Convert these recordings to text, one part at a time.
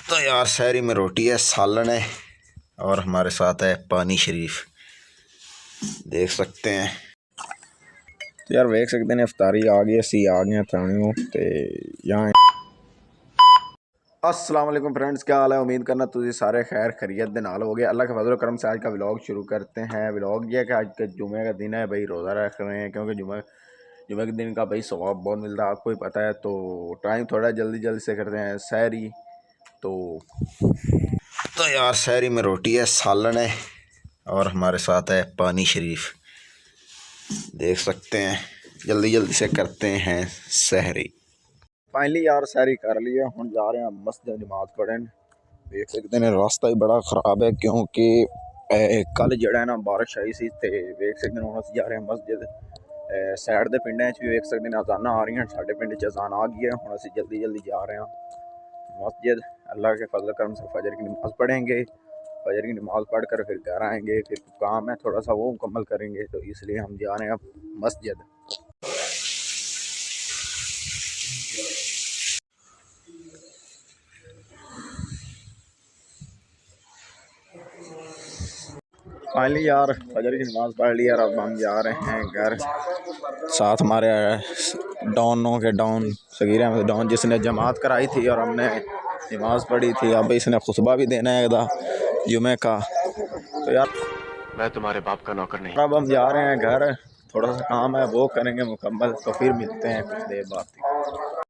तो यार शहरी में रोटी है, सालन है और हमारे साथ है पानी शरीफ, देख सकते हैं। तो यार देख सकते हैं इफ्तारी आ गई, असी आ गए थाने ते यहाँ। अस्सलाम वालेकुम फ्रेंड्स, क्या हाल है? उम्मीद करना तुझे सारे खैर खैरियत दे नाल हो गए। अल्लाह के फजल करम से आज का व्लॉग शुरू करते हैं। व्लॉग ये है कि आज के जुमे का दिन है भाई, रोज़ा रख रहे हैं क्योंकि जुमे के दिन का भाई सवाब बहुत मिलता है, आपको ही पता है। तो टाइम थोड़ा जल्दी से करते हैं सहरी। तो यार शहरी में रोटी है, सालन है और हमारे साथ है पानी शरीफ, देख सकते हैं। जल्दी से करते हैं सहरी। फाइनली यार सहरी कर लिया, हम जा रहे हैं मस्जिद नमाज पढ़न। देख सकते हैं रास्ता ही बड़ा ख़राब है क्योंकि कल जड़ा है ना बारिश आई सी। ते देख सकते हैं हम जा रहे हैं मस्जिद। साइड के पिंडों भी देख सकते हैं अजाना आ रही हैं, साढ़े पिंड च अजान आ गई है। हम असी जल्दी जा रहे हैं मस्जिद। अल्लाह के फजल करम से फजर की नमाज़ पढ़ेंगे। फजर की नमाज़ पढ़ कर फिर घर आएंगे, फिर काम है थोड़ा सा वो मुकम्मल करेंगे। तो इसलिए हम जा रहे हैं अब मस्जिद। फाइनली यार फजर की नमाज़ पढ़ ली यार, अब हम जा रहे हैं घर। साथ हमारे डॉनों के डॉन सगीर अहमद डॉन, जिसने जमात कराई थी और हमने नमाज़ पढ़ी थी। अब इसने खुतबा भी देना है जुमे का। तो यार मैं तुम्हारे बाप का नौकर नहीं। अब हम जा रहे हैं घर, थोड़ा सा काम है वो करेंगे मुकम्मल, तो फिर मिलते हैं कुछ देर बाद।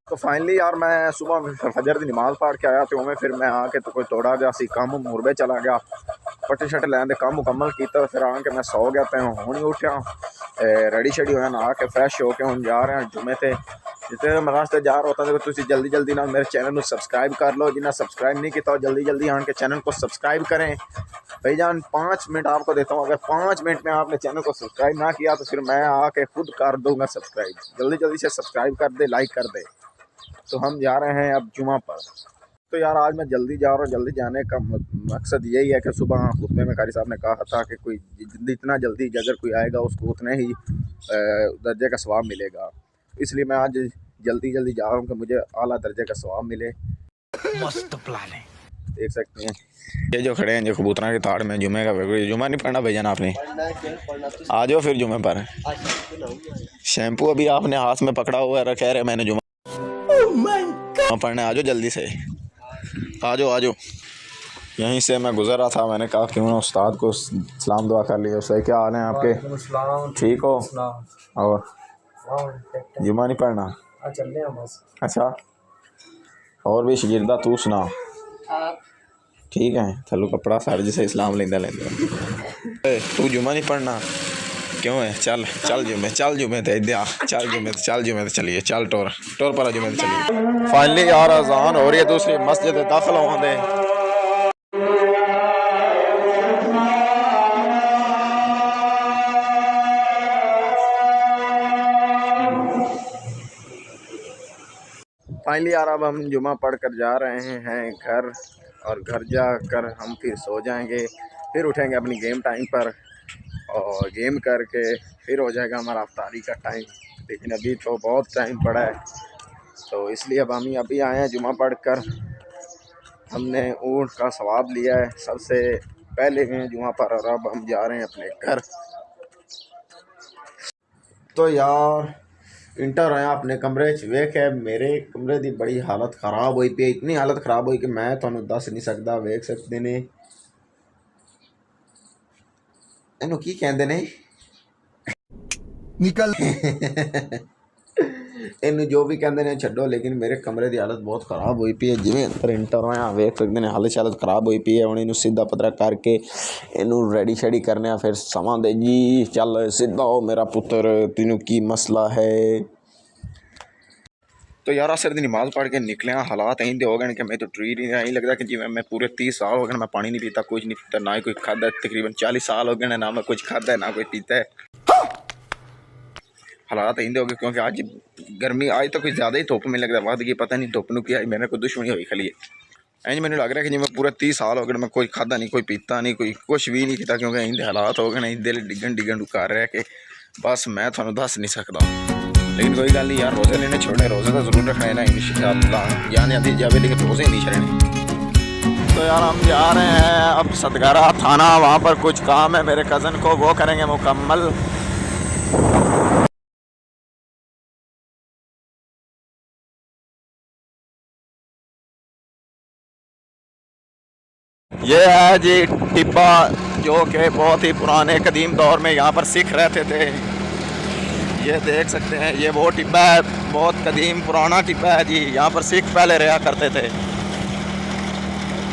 तो फाइनली यार मैं सुबह फजर की नमाज़ पढ़ के आया, तो मैं फिर मैं आके तो कोई थोड़ा जहा सी कम मुरबे चला गया, पट्टे शट्टे लैन काम मुकम्मल किया। फिर आके मैं सौ गया, तो हूँ ही उठा रेडी शेडी होया, नहा के फ्रैश हो के हम जा रहे हैं जुमे ते। जितने मैं रास्ते जा रहा होता है तो जल्दी ना मेरे चैनल को सबसक्राइब कर लो। जिन्हें सबसक्राइब नहीं किया जल्दी आके चैनल को सबसक्राइब करें। भाईजान 5 मिनट आपको देता हूँ, अगर 5 मिनट में आपने चैनल को सब्सक्राइब ना किया तो फिर मैं आके खुद कर दूंगा सब्सक्राइब। जल्दी से सब्सक्राइब कर दे, लाइक कर दे। तो हम जा रहे हैं अब जुमा पर। तो यार आज मैं जल्दी जा रहा हूँ। जल्दी जाने का मकसद यही है कि सुबह खुतबे में कारी साहब ने कहा था कि कोई जितना जल्दी अगर कोई आएगा उसको उतने ही दर्जे का सवाब मिलेगा। इसलिए मैं आज जल्दी जा रहा हूँ कि मुझे आला दर्जे का सवाब मिले। मस्त प्लान है। देख सकते हैं ये जो खड़े हैं जो कबूतरा की ताड़ में जुमे का जुमा नहीं पढ़ना भेजा ना आपने। आ जाओ फिर जुमे पर। शैम्पू अभी आपने हाथ में पकड़ा हुआ है, कह रहे मैंने जुमा पढ़ने। आ जाओ जल्दी से, आ जाओ। यहीं से मैं गुजर रहा था, मैंने कहा क्यों ना उस्ताद को सलाम दुआ कर लिया। उससे क्या हाल है आपके? ठीक हो? और जुमा नहीं पढ़ना? अच्छा, और भी शगिरदा तू सुना? ठीक है, थल्लू कपड़ा सारे जिसे इस्लाम लेंदा तू जुमा नहीं पढ़ना क्यों है? चल जुमे ते इधर आ, चल जुमे ते चलिए, चल टोर पर जुमे ते चलिए। फाइनली यार अजान हो रही है, दूसरी मस्जिद दाखिल होंगे। फाइनली यार अब हम जुमा पढ़ कर जा रहे हैं घर, और घर जाकर हम फिर सो जाएंगे। फिर उठेंगे अपनी गेम टाइम पर और गेम करके फिर हो जाएगा हमारा अफ्तारी का टाइम। लेकिन अभी तो बहुत टाइम पड़ा है, तो इसलिए अब हम अभी आए हैं जुमा पढ़ कर। हमने ऊँट का सवाब लिया है, सबसे पहले हैं जुमा पर, और अब हम जा रहे हैं अपने घर। तो यार इंटर होया अपने कमरे वेख है, मेरे कमरे की बड़ी हालत खराब हुई पी, इतनी हालत खराब हुई कि मैं तुहानू दस नहीं सकता। वेख सकते ने इनू की कहते ने निकल इनू जो भी कहते हैं छड्डो, लेकिन मेरे कमरे की हालत बहुत खराब हुई पी है। जिवें अंदर इंटर होया वेख सकते हैं हालत खराब हुई पी है। हुण इनू सीधा पतरा करके इनू रेडी शेडी करने फिर समा दे जी। चल सीधा हो मेरा पुत्र, तेनू की मसला है? तो यार असर की नमाज़ पढ़ के निकले, हालात इंदे हो गए कि मैं तो ट्रीट नहीं लगता कि जिवें मैं पूरे 30 साल हो गए मैं पानी नहीं पीता, कुछ नहीं पीता, ना ही कोई खादा। तकरीबन 40 साल हो गए ना मैं कुछ खाता है ना कोई पीता है। हालात इंदे हो गए क्योंकि आज गर्मी आज तो कुछ ज़्यादा ही धुप में लगता वध गई, पता नहीं धुप नू क्या मैंने कोई दुश्मनी हुई खली है। इंज मैंने लग रहा है कि जिवें पूरे 30 साल हो गए मैं कोई खादा नहीं, कोई पीता नहीं, कोई कुछ भी नहीं किया, क्योंकि इंदे हालात हो गए दिल डिगन कर रहा है कि बस मैं थोड़ा दस नहीं सकता। लेकिन कोई गल नहीं यार, रोज़े लेने छोड़ने, रोज़े तो जरूर रखने ना इंशाअल्लाह, जाने अभी जावे लेकिन रोज़े नहीं छड़ने। तो यार हम जा रहे हैं अब सतगारा थाना, वहाँ पर कुछ काम है मेरे कज़न को, वो करेंगे मुकम्मल। ये है जी टिब्बा, जो कि बहुत ही पुराने कदीम दौर में यहाँ पर सिख रहते थे। ये देख सकते हैं, ये वो टिब्बा है, बहुत कदीम पुराना टिब्बा है जी, यहाँ पर सिख पहले रहा करते थे।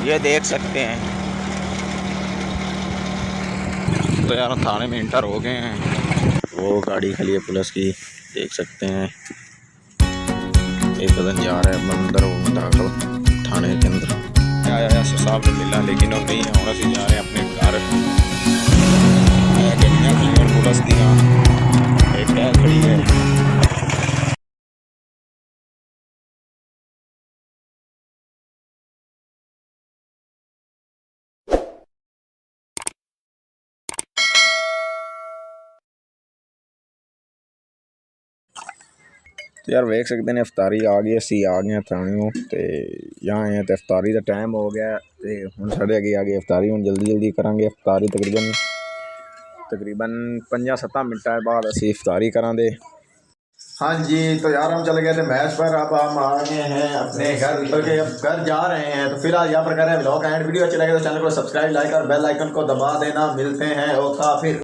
ये देख सकते हैं। तो यार थाने में इंटर हो गए हैं, वो गाड़ी खड़ी है पुलिस की, देख सकते हैं। एक कदम जा रहा है अंदर, वो दाखिल थाने के अंदर आया साहब ने मिला, लेकिन वो नहीं है, से जा रहे हैं अपने घर। गड्डियाँ खड़ी और पुलिस दियाँ एक खड़ी है। तो यार देख सकते हैं अफ्तारी आ गई, असी आ गए थाने तो यहाँ आए तो अफ्तारी का टाइम हो गया, तो हम साढ़े अगे आ गई अफ्तारी, हम जल्दी जल्दी करांगे अफ्तारी। तकरीबन 5-7 मिनट बाद असी अफ्तारी करांगे। हाँ जी, तो यार हम चले गए थे मैच पर, अब हम आ गए हैं अपने घर, बल्कि अब घर जा रहे हैं। तो फिलहाल यहाँ पर कर रहे हैं व्लॉग एंड। वीडियो अच्छा लगे तो चैनल को सब्सक्राइब, लाइक और बेल आइकन को दबा देना। मिलते हैं ओका फिर।